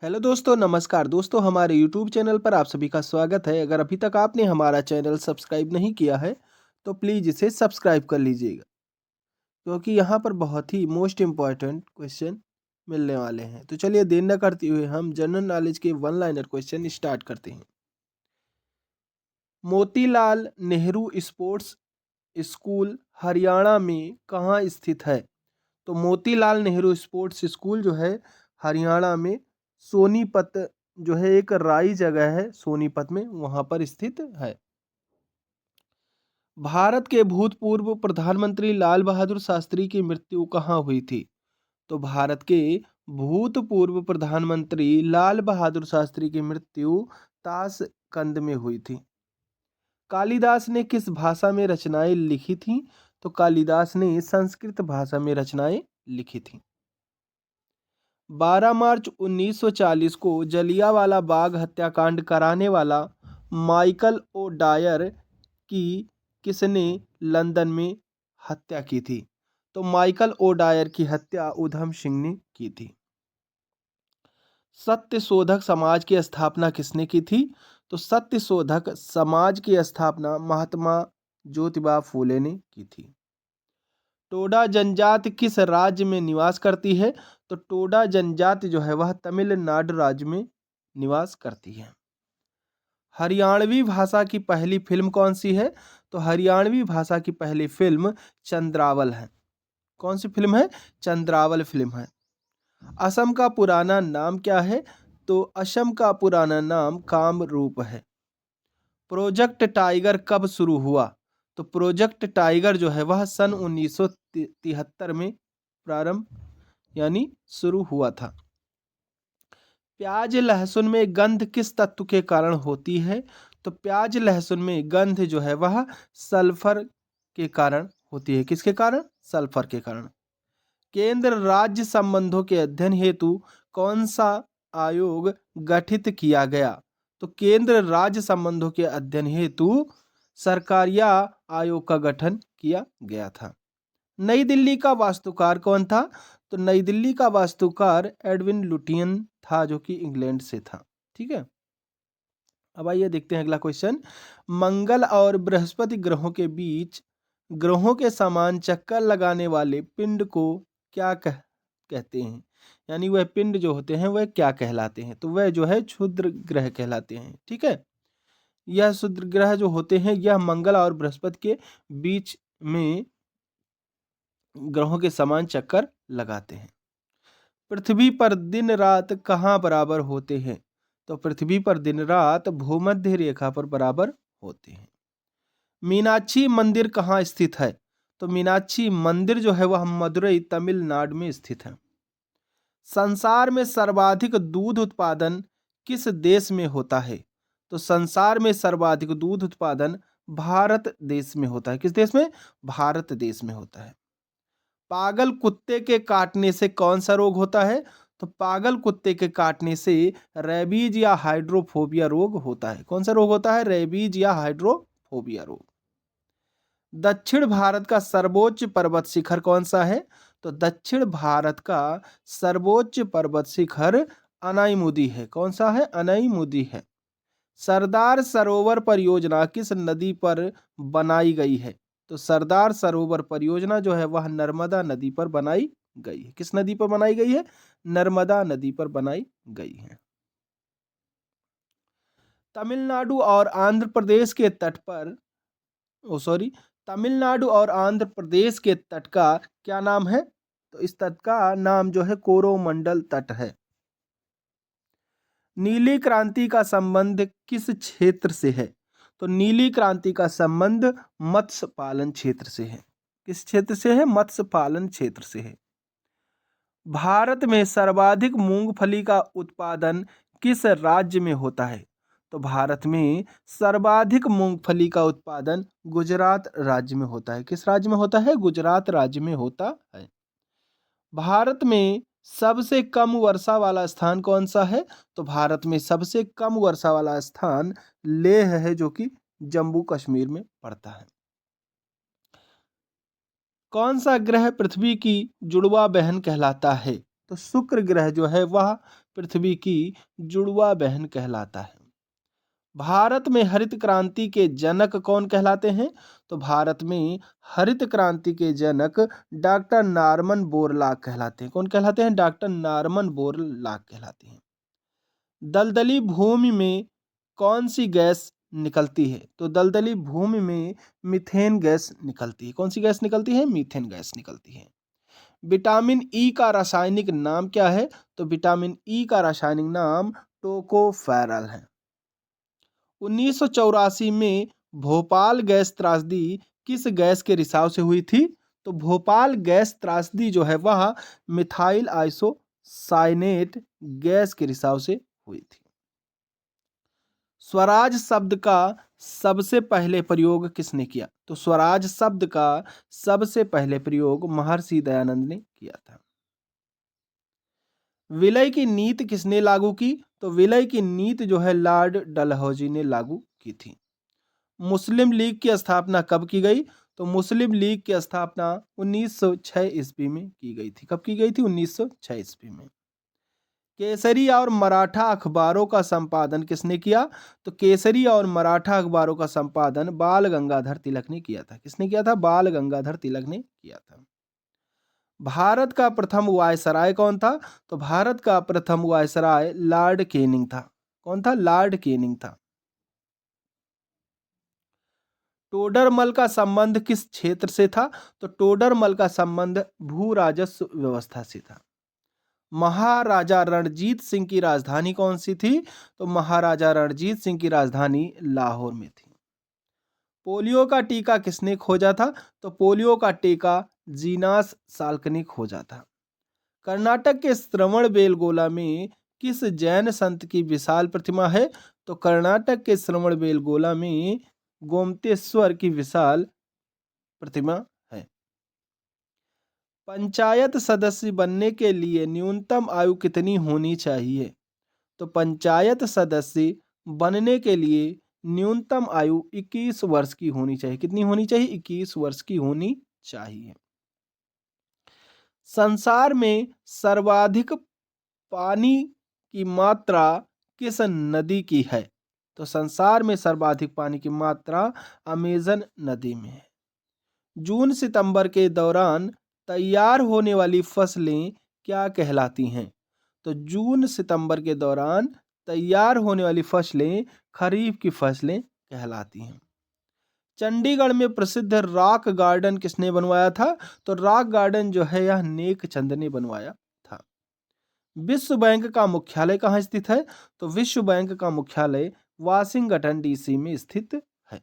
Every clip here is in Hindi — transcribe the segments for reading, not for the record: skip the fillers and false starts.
हेलो दोस्तों, नमस्कार दोस्तों। हमारे यूट्यूब चैनल पर आप सभी का स्वागत है। अगर अभी तक आपने हमारा चैनल सब्सक्राइब नहीं किया है तो प्लीज़ इसे सब्सक्राइब कर लीजिएगा, क्योंकि यहाँ पर बहुत ही मोस्ट इम्पॉर्टेंट क्वेश्चन मिलने वाले हैं। तो चलिए देर न करते हुए हम जनरल नॉलेज के वन लाइनर क्वेश्चन स्टार्ट करते हैं। मोतीलाल नेहरू स्पोर्ट्स स्कूल हरियाणा में कहाँ स्थित है? तो मोतीलाल नेहरू स्पोर्ट्स स्कूल जो है हरियाणा में सोनीपत जो है एक राई जगह है, सोनीपत में वहां पर स्थित है। भारत के भूतपूर्व प्रधानमंत्री लाल बहादुर शास्त्री की मृत्यु कहाँ हुई थी? तो भारत के भूतपूर्व प्रधानमंत्री लाल बहादुर शास्त्री की मृत्यु ताशकंद में हुई थी। कालिदास ने किस भाषा में रचनाएं लिखी थीं? तो कालिदास ने संस्कृत भाषा में रचनाएं लिखी थीं। 12 मार्च 1940 को जलियांवाला बाग हत्याकांड कराने वाला माइकल ओ डायर की किसने लंदन में हत्या की थी? तो माइकल ओ डायर की हत्या उधम सिंह ने की थी। सत्यशोधक समाज की स्थापना किसने की थी? तो सत्यशोधक समाज की स्थापना महात्मा ज्योतिबा फूले ने की थी। टोडा जनजाति किस राज्य में निवास करती है? तो टोडा जनजाति जो है वह तमिलनाडु राज्य में निवास करती है। हरियाणवी भाषा की पहली फिल्म कौन सी है? तो हरियाणवी भाषा की पहली फिल्म चंद्रावल है। कौन सी फिल्म है? चंद्रावल फिल्म है। असम का पुराना नाम क्या है? तो असम का पुराना नाम कामरूप है। प्रोजेक्ट टाइगर कब शुरू हुआ? तो प्रोजेक्ट टाइगर जो है वह सन 1973 में प्रारंभ यानी शुरू हुआ था। प्याज लहसुन में गंध किस तत्व के कारण होती है? तो प्याज लहसुन में गंध जो है वह सल्फर के कारण होती है। किसके कारण? सल्फर के कारण। केंद्र राज्य संबंधों के अध्ययन हेतु कौन सा आयोग गठित किया गया? तो केंद्र राज्य संबंधों के अध्ययन हेतु सरकारिया आयोग का गठन किया गया था। नई दिल्ली का वास्तुकार कौन था? तो नई दिल्ली का वास्तुकार एडविन लुटियन था, जो कि इंग्लैंड से था। ठीक है, अब आइए देखते हैं अगला क्वेश्चन। मंगल और बृहस्पति ग्रहों के समान चक्कर लगाने वाले पिंड को क्या कहते हैं? यानी वह पिंड जो होते हैं वह क्या कहलाते हैं? तो वह जो है क्षुद्र ग्रह कहलाते हैं। ठीक है, यह क्षुद्र ग्रह जो होते हैं यह मंगल और बृहस्पति के बीच में ग्रहों के समान चक्कर लगाते हैं। पृथ्वी पर दिन रात कहाँ बराबर होते हैं? तो पृथ्वी पर दिन रात भूमध्य रेखा पर बराबर होते हैं। मीनाक्षी मंदिर कहाँ स्थित है? तो मीनाक्षी मंदिर जो है वह मदुरई तमिलनाडु में स्थित है। संसार में सर्वाधिक दूध उत्पादन किस देश में होता है? तो संसार में सर्वाधिक दूध उत्पादन भारत देश में होता है। किस देश में? भारत देश में होता है। पागल कुत्ते के काटने से कौन सा रोग होता है? तो पागल कुत्ते के काटने से रेबीज या हाइड्रोफोबिया रोग होता है। कौन सा रोग होता है? रेबीज या हाइड्रोफोबिया रोग। दक्षिण भारत का सर्वोच्च पर्वत शिखर कौन सा है? तो दक्षिण भारत का सर्वोच्च पर्वत शिखर अनाईमुदी है। कौन सा है? अनाईमुदी है। सरदार सरोवर परियोजना किस नदी पर बनाई गई है? तो सरदार सरोवर परियोजना जो है वह नर्मदा नदी पर बनाई गई है। किस नदी पर बनाई गई है? नर्मदा नदी पर बनाई गई है। तमिलनाडु और आंध्र प्रदेश के तट पर तमिलनाडु और आंध्र प्रदेश के तट का क्या नाम है? तो इस तट का नाम जो है कोरोमंडल तट है। नीली क्रांति का संबंध किस क्षेत्र से है? तो नीली क्रांति का संबंध मत्स्य पालन क्षेत्र से है। किस क्षेत्र से है? मत्स्य पालन क्षेत्र से है। भारत में सर्वाधिक मूंगफली का उत्पादन किस राज्य में होता है? तो भारत में सर्वाधिक मूंगफली का उत्पादन गुजरात राज्य में होता है। किस राज्य में होता है? गुजरात राज्य में होता है। भारत में सबसे कम वर्षा वाला स्थान कौन सा है? तो भारत में सबसे कम वर्षा वाला स्थान लेह है, जो कि जम्मू कश्मीर में पड़ता है। कौन सा ग्रह पृथ्वी की जुड़वा बहन कहलाता है? तो शुक्र ग्रह जो है वह पृथ्वी की जुड़वा बहन कहलाता है। भारत में हरित क्रांति के जनक कौन कहलाते हैं? तो भारत में हरित क्रांति के जनक डॉक्टर नॉर्मन बोरलॉग कहलाते हैं। कौन कहलाते हैं? डॉक्टर नॉर्मन बोरलॉग कहलाते हैं। दलदली भूमि में कौन सी गैस निकलती है? तो दलदली भूमि में मीथेन गैस निकलती है। कौन सी गैस निकलती है? मीथेन गैस निकलती है। विटामिन ई का रासायनिक नाम क्या है? तो विटामिन ई का रासायनिक नाम टोकोफेरल है। 1984 में भोपाल गैस त्रासदी किस गैस के रिसाव से हुई थी? तो भोपाल गैस त्रासदी जो है वह मिथाइल आइसोसाइनेट गैस के रिसाव से हुई थी। स्वराज शब्द का सबसे पहले प्रयोग किसने किया? तो स्वराज शब्द का सबसे पहले प्रयोग महर्षि दयानंद ने किया था। विलय की नीति किसने लागू की? तो विलय की नीति जो है लॉर्ड डलहौजी ने लागू की थी। मुस्लिम लीग की स्थापना कब की गई? तो मुस्लिम लीग की स्थापना 1906 ईस्वी में की गई थी। कब की गई थी? 1906 ईस्वी में। केसरी और मराठा अखबारों का संपादन किसने किया? तो केसरी और मराठा अखबारों का संपादन बाल गंगाधर तिलक ने किया था। किसने किया था? बाल गंगाधर तिलक ने किया था। भारत का प्रथम वायसराय कौन था? तो भारत का प्रथम वायसराय लॉर्ड कैनिंग था। कौन था? लॉर्ड कैनिंग था। टोडरमल का संबंध किस क्षेत्र से था? तो टोडरमल का संबंध भू राजस्व व्यवस्था से था। महाराजा रणजीत सिंह की राजधानी कौन सी थी? तो महाराजा रणजीत सिंह की राजधानी लाहौर में थी। पोलियो का टीका किसने खोजा था? तो पोलियो का टीका जीनास साल्क ने खोजा था। कर्नाटक के श्रवण बेलगोला में किस जैन संत की विशाल प्रतिमा है? तो कर्नाटक के श्रवण बेलगोला में गोमतेश्वर की विशाल प्रतिमा है। पंचायत सदस्य बनने के लिए न्यूनतम आयु कितनी होनी चाहिए? तो पंचायत सदस्य बनने के लिए न्यूनतम आयु 21 वर्ष की होनी चाहिए। कितनी होनी चाहिए? 21 वर्ष की होनी चाहिए। संसार में सर्वाधिक पानी की मात्रा किस नदी की है? तो संसार में सर्वाधिक पानी की मात्रा अमेजन नदी में है। जून सितंबर के दौरान तैयार होने वाली फसलें क्या कहलाती हैं? तो जून सितंबर के दौरान तैयार होने वाली फसलें खरीफ की फसलें कहलाती हैं। चंडीगढ़ में प्रसिद्ध रॉक गार्डन किसने बनवाया था? तो रॉक गार्डन जो है यह नेक चंद ने बनवाया था। विश्व बैंक का मुख्यालय कहाँ स्थित है? तो विश्व बैंक का मुख्यालय वाशिंगटन डीसी में स्थित है।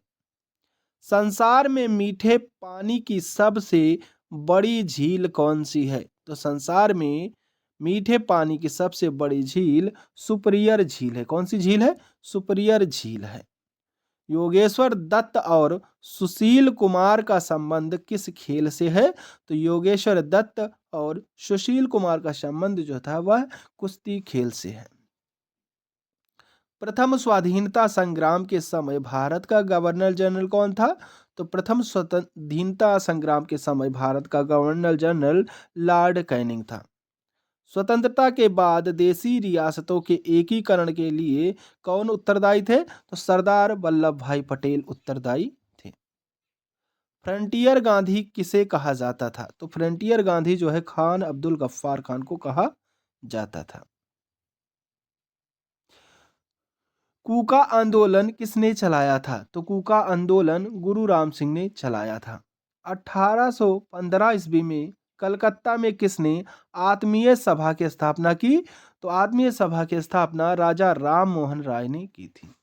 संसार में मीठे पानी की सबसे बड़ी झील कौन सी है? तो संसार में मीठे पानी की सबसे बड़ी झील सुपरियर झील है। कौन सी झील है? सुपरियर झील है। योगेश्वर दत्त और सुशील कुमार का संबंध किस खेल से है? तो योगेश्वर दत्त और सुशील कुमार का संबंध जो था वह कुश्ती खेल से है। प्रथम स्वाधीनता संग्राम के समय भारत का गवर्नर जनरल कौन था? तो प्रथम स्वाधीनता संग्राम के समय भारत का गवर्नर जनरल लॉर्ड कैनिंग था। स्वतंत्रता के बाद देशी रियासतों के एकीकरण के लिए कौन उत्तरदायी थे? तो सरदार वल्लभ भाई पटेल उत्तरदायी थे। फ्रंटियर गांधी किसे कहा जाता था? तो फ्रंटियर गांधी जो है खान अब्दुल गफ्फार खान को कहा जाता था। कूका आंदोलन किसने चलाया था? तो कूका आंदोलन गुरु राम सिंह ने चलाया था। 1815 ईस्वी में कलकत्ता में किसने आत्मीय सभा की स्थापना की? तो आत्मीय सभा की स्थापना राजा राम मोहन राय ने की थी।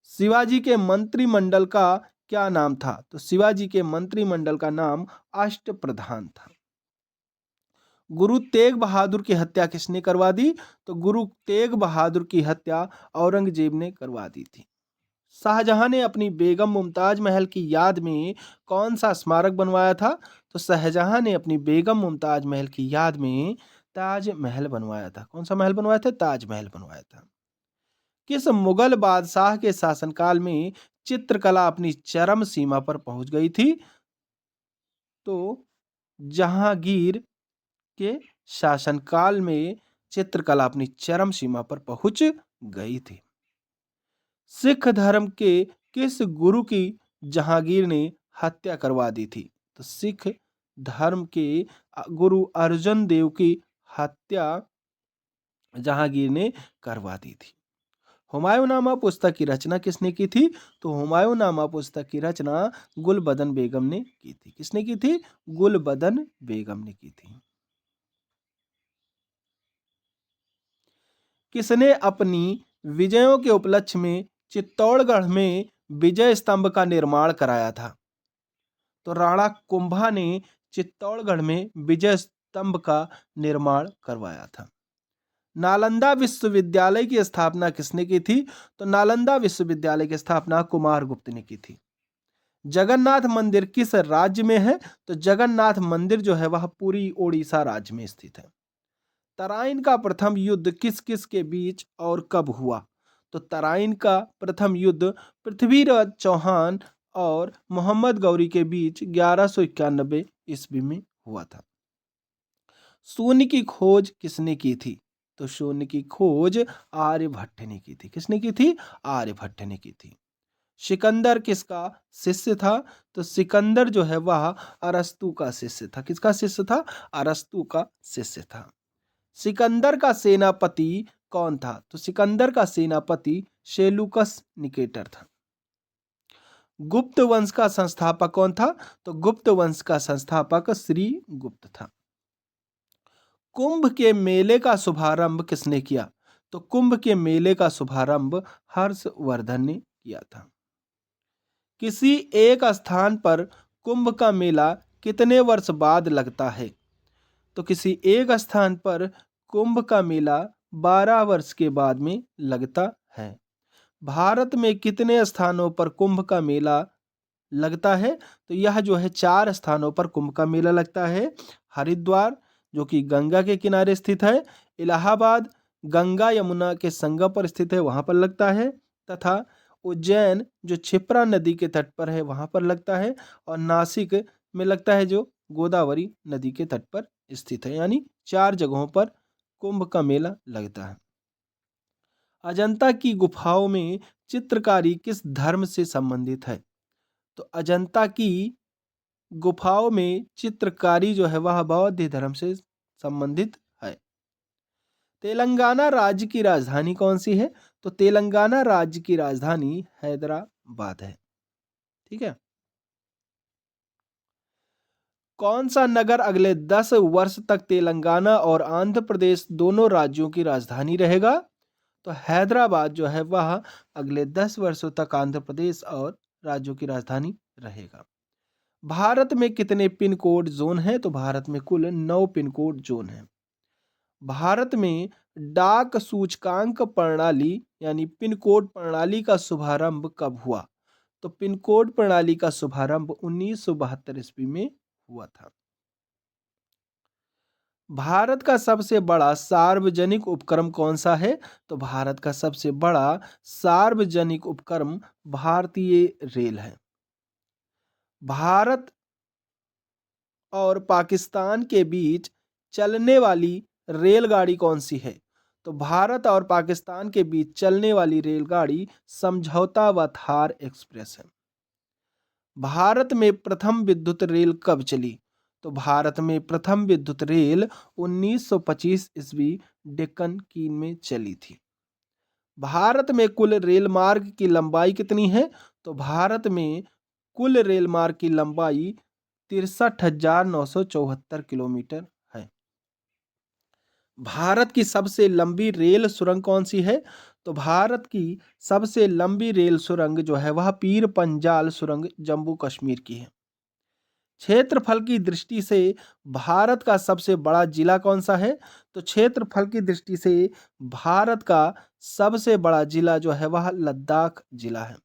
शिवाजी के मंत्रिमंडल का क्या नाम था? तो शिवाजी के मंत्रिमंडल का नाम अष्टप्रधान था। गुरु तेग बहादुर की हत्या किसने करवा दी? तो गुरु तेग बहादुर की हत्या औरंगजेब ने करवा दी थी। शाहजहां ने अपनी बेगम मुमताज महल की याद में कौन सा स्मारक बनवाया था? तो शाहजहां ने अपनी बेगम मुमताज महल की याद में ताजमहल बनवाया था। कौन सा महल बनवाया था? ताजमहल बनवाया था। किस मुगल बादशाह के शासनकाल में चित्रकला अपनी चरम सीमा पर पहुंच गई थी? तो जहांगीर के शासनकाल में चित्रकला अपनी चरम सीमा पर पहुंच गई थी। सिख धर्म के किस गुरु की जहांगीर ने हत्या करवा दी थी? तो सिख धर्म के गुरु अर्जन देव की हत्या जहांगीर ने करवा दी थी। हुमायूंनामा पुस्तक की रचना किसने की थी? तो हुमायूंनामा पुस्तक की रचना गुलबदन बेगम ने की थी। किसने की थी? गुलबदन बेगम ने की थी। किसने अपनी विजयों के उपलक्ष्य में चित्तौड़गढ़ में विजय स्तंभ का निर्माण कराया था? तो राणा कुंभा ने चित्तौड़गढ़ में विजय स्तंभ का निर्माण करवाया था। नालंदा विश्वविद्यालय की स्थापना किसने की थी? तो नालंदा विश्वविद्यालय की स्थापना कुमारगुप्त ने की थी। जगन्नाथ मंदिर किस राज्य में है? तो जगन्नाथ मंदिर जो है वह पूरी ओडिशा राज्य में स्थित है। तराइन का प्रथम युद्ध किस किस के बीच और कब हुआ? तो तराइन का प्रथम युद्ध पृथ्वीराज चौहान और मोहम्मद गौरी के बीच 1191 ईस्वी में हुआ था। शून्य की खोज किसने की थी? तो शून्य की खोज आर्यभट्ट ने की थी। किसने की थी? आर्यभट्ट ने की थी। सिकंदर किसका शिष्य था? तो सिकंदर जो है वह अरस्तु का शिष्य था। किसका शिष्य था? अरस्तु का शिष्य था। सिकंदर का सेनापति कौन था? तो सिकंदर का सेनापति सेलूकस निकेटर था। गुप्त वंश का संस्थापक कौन था? तो गुप्त वंश का संस्थापक श्री गुप्त था। कुंभ के मेले का शुभारंभ किसने किया? तो कुंभ के मेले का शुभारंभ हर्षवर्धन ने किया था। किसी एक स्थान पर कुंभ का मेला कितने वर्ष बाद लगता है? तो किसी एक स्थान पर कुंभ का मेला 12 वर्ष के बाद में लगता है। भारत में कितने स्थानों पर कुंभ का मेला लगता है? तो यह जो है 4 स्थानों पर कुंभ का मेला लगता है। हरिद्वार जो कि गंगा के किनारे स्थित है, इलाहाबाद गंगा यमुना के संगम पर स्थित है वहां पर लगता है, तथा उज्जैन जो क्षिप्रा नदी के तट पर है वहां पर लगता है, और नासिक में लगता है जो गोदावरी नदी के तट पर स्थित है। यानी 4 जगहों पर कुंभ का मेला लगता है। अजंता की गुफाओं में चित्रकारी किस धर्म से संबंधित है? तो अजंता की गुफाओं में चित्रकारी जो है वह बौद्ध धर्म से संबंधित है। तेलंगाना राज्य की राजधानी कौन सी है? तो तेलंगाना राज्य की राजधानी हैदराबाद है। ठीक है। कौन सा नगर अगले 10 वर्ष तक तेलंगाना और आंध्र प्रदेश दोनों राज्यों की राजधानी रहेगा? तो हैदराबाद जो है वह अगले 10 वर्षों तक आंध्र प्रदेश और राज्यों की राजधानी रहेगा। भारत में कितने पिन कोड जोन हैं? तो भारत में कुल 9 पिन कोड जोन हैं। भारत में डाक सूचकांक प्रणाली यानी पिन कोड प्रणाली का शुभारंभ कब हुआ? तो पिन कोड प्रणाली का शुभारंभ 1972 ईस्वी में हुआ था। भारत का सबसे बड़ा सार्वजनिक उपक्रम कौन सा है? तो भारत का सबसे बड़ा सार्वजनिक उपक्रम भारतीय रेल है। भारत और पाकिस्तान के बीच चलने वाली रेलगाड़ी कौन सी है? तो भारत और पाकिस्तान के बीच चलने वाली रेलगाड़ी समझौता व थार एक्सप्रेस है। भारत में प्रथम विद्युत रेल कब चली? तो भारत में प्रथम विद्युत रेल 1925 ईस्वी डेक्कन कीन में चली थी। भारत में कुल रेल मार्ग की लंबाई कितनी है? तो भारत में कुल रेल मार्ग की लंबाई 63,974 किलोमीटर है। भारत की सबसे लंबी रेल सुरंग कौन सी है? तो भारत की सबसे लंबी रेल सुरंग जो है वह पीर पंजाल सुरंग जम्मू कश्मीर की है। क्षेत्रफल की दृष्टि से भारत का सबसे बड़ा जिला कौन सा है? तो क्षेत्रफल की दृष्टि से भारत का सबसे बड़ा जिला जो है वह लद्दाख जिला है।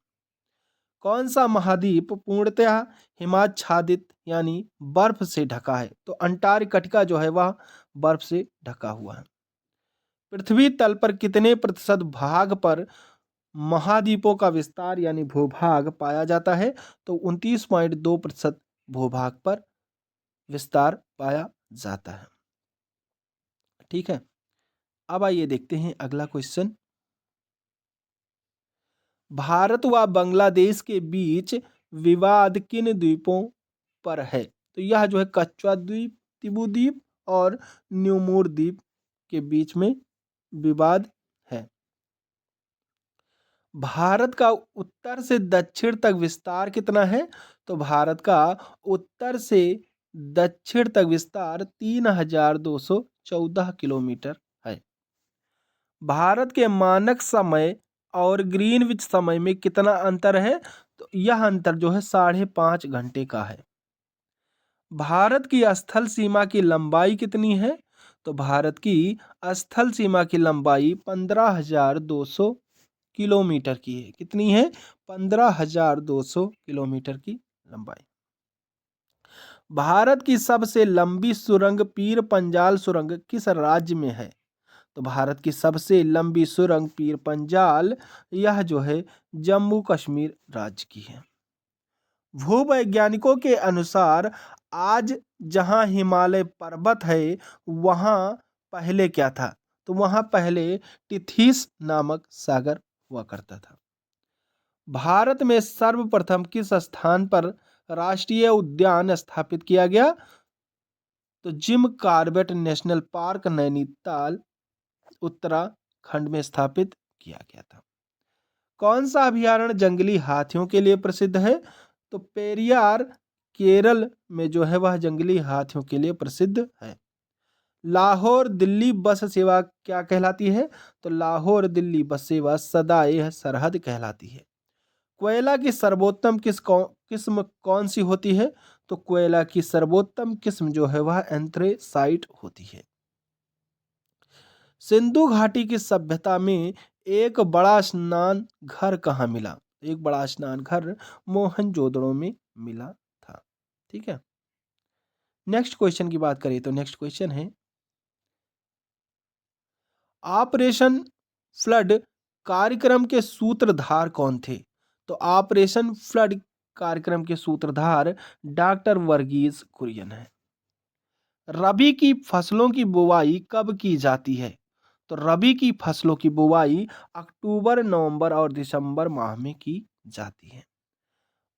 कौन सा महाद्वीप पूर्णतः हिमाच्छादित यानी बर्फ से ढका है? तो अंटार्कटिका जो है वह बर्फ से ढका हुआ है। पृथ्वी तल पर कितने प्रतिशत भाग पर महाद्वीपों का विस्तार यानी भूभाग पाया जाता है? तो 29.2% भूभाग पर विस्तार पाया जाता है। ठीक है। अब आइए देखते हैं अगला क्वेश्चन। भारत व बांग्लादेश के बीच विवाद किन द्वीपों पर है? तो यह जो है कच्चा द्वीप, तिबू द्वीप और न्यूमोर द्वीप के बीच में विवाद है। भारत का उत्तर से दक्षिण तक विस्तार कितना है? तो भारत का उत्तर से दक्षिण तक विस्तार 3214 किलोमीटर है। भारत के मानक समय और ग्रीनविच समय में कितना अंतर है? तो यह अंतर जो है 5.5 घंटे का है। भारत की स्थल सीमा की लंबाई कितनी है? तो भारत की स्थल सीमा की लंबाई 15,200 किलोमीटर की है। कितनी है? 15,200 किलोमीटर की लंबाई। भारत की सबसे लंबी सुरंग पीर पंजाल सुरंग किस राज्य में है? तो भारत की सबसे लंबी सुरंग पीर पंजाल यह जो है जम्मू कश्मीर राज्य की है। भूवैज्ञानिकों के अनुसार आज जहां हिमालय पर्वत है वहां पहले क्या था? तो वहां पहले टिथिस नामक सागर हुआ करता था। भारत में सर्वप्रथम किस स्थान पर राष्ट्रीय उद्यान स्थापित किया गया? तो Jim Corbett national park Nainital Uttarakhand में स्थापित किया गया था। कौन सा अभयारण्य जंगली हाथियों के लिए प्रसिद्ध है? तो पेरियार केरल में जो है वह जंगली हाथियों के लिए प्रसिद्ध है। लाहौर दिल्ली बस सेवा क्या कहलाती है? तो लाहौर दिल्ली बस सेवा सदाए सरहद कहलाती है। कोयला की सर्वोत्तम किस्म कौन सी होती है? तो कोयला की सर्वोत्तम किस्म जो है वह एंथ्रेसाइट होती है। सिंधु घाटी की सभ्यता में एक बड़ा स्नान घर कहाँ मिला? एक बड़ा स्नान घर मोहनजोदड़ो में मिला था। ठीक है। नेक्स्ट क्वेश्चन की बात करें तो नेक्स्ट क्वेश्चन है ऑपरेशन फ्लड कार्यक्रम के सूत्रधार कौन थे? तो ऑपरेशन फ्लड कार्यक्रम के सूत्रधार डॉक्टर वर्गीज कुरियन है। रबी की फसलों की बुवाई कब की जाती है? तो रबी की फसलों की बुवाई अक्टूबर, नवंबर और दिसंबर माह में की जाती है।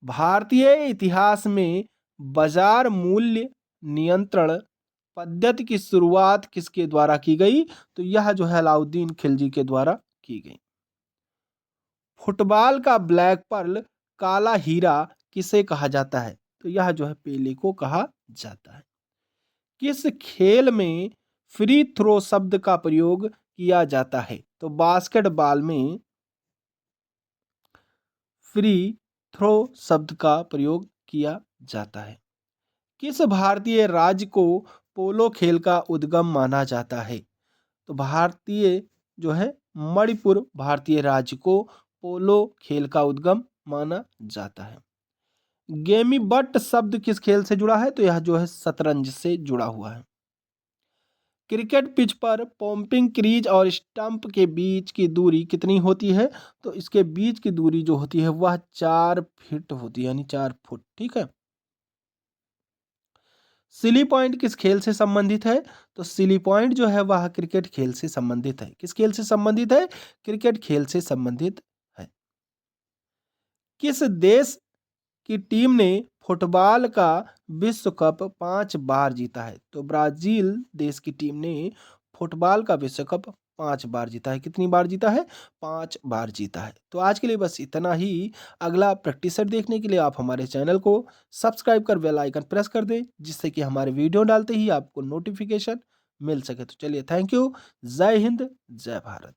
भारतीय इतिहास में बाजार मूल्य नियंत्रण पद्धति की शुरुआत किसके द्वारा की गई? तो यह जो है अलाउद्दीन खिलजी के द्वारा की गई। फुटबॉल का ब्लैक पर्ल काला हीरा किसे कहा जाता है? तो यह जो है पेले को कहा जाता है। किस खेल में फ्री थ्रो शब्द का प्रयोग किया जाता है? तो बास्केटबॉल में फ्री थ्रो शब्द का प्रयोग किया जाता है। किस भारतीय राज्य को पोलो खेल का उद्गम माना जाता है? तो भारतीय जो है मणिपुर भारतीय राज्य को पोलो खेल का उद्गम माना जाता है। गेमी बट शब्द किस खेल से जुड़ा है? तो यह जो है शतरंज से जुड़ा हुआ है। क्रिकेट पिच पर पंपिंग क्रीज और स्टंप के बीच की दूरी कितनी होती है? तो इसके बीच की दूरी जो होती है वह 4 फीट होती है, यानी 4 फुट। ठीक है। सिली पॉइंट किस खेल से संबंधित है? तो सिली पॉइंट जो है वह क्रिकेट खेल से संबंधित है। किस खेल से संबंधित है? क्रिकेट खेल से संबंधित है। किस देश की टीम ने फुटबॉल का विश्व कप 5 बार जीता है? तो ब्राजील देश की टीम ने फुटबॉल का विश्व कप 5 बार जीता है। कितनी बार जीता है? 5 बार जीता है। तो आज के लिए बस इतना ही। अगला प्रैक्टिस सेट देखने के लिए आप हमारे चैनल को सब्सक्राइब कर बेल आइकन प्रेस कर दें, जिससे कि हमारे वीडियो डालते ही आपको नोटिफिकेशन मिल सके। तो चलिए, थैंक यू। जय हिंद, जय भारत।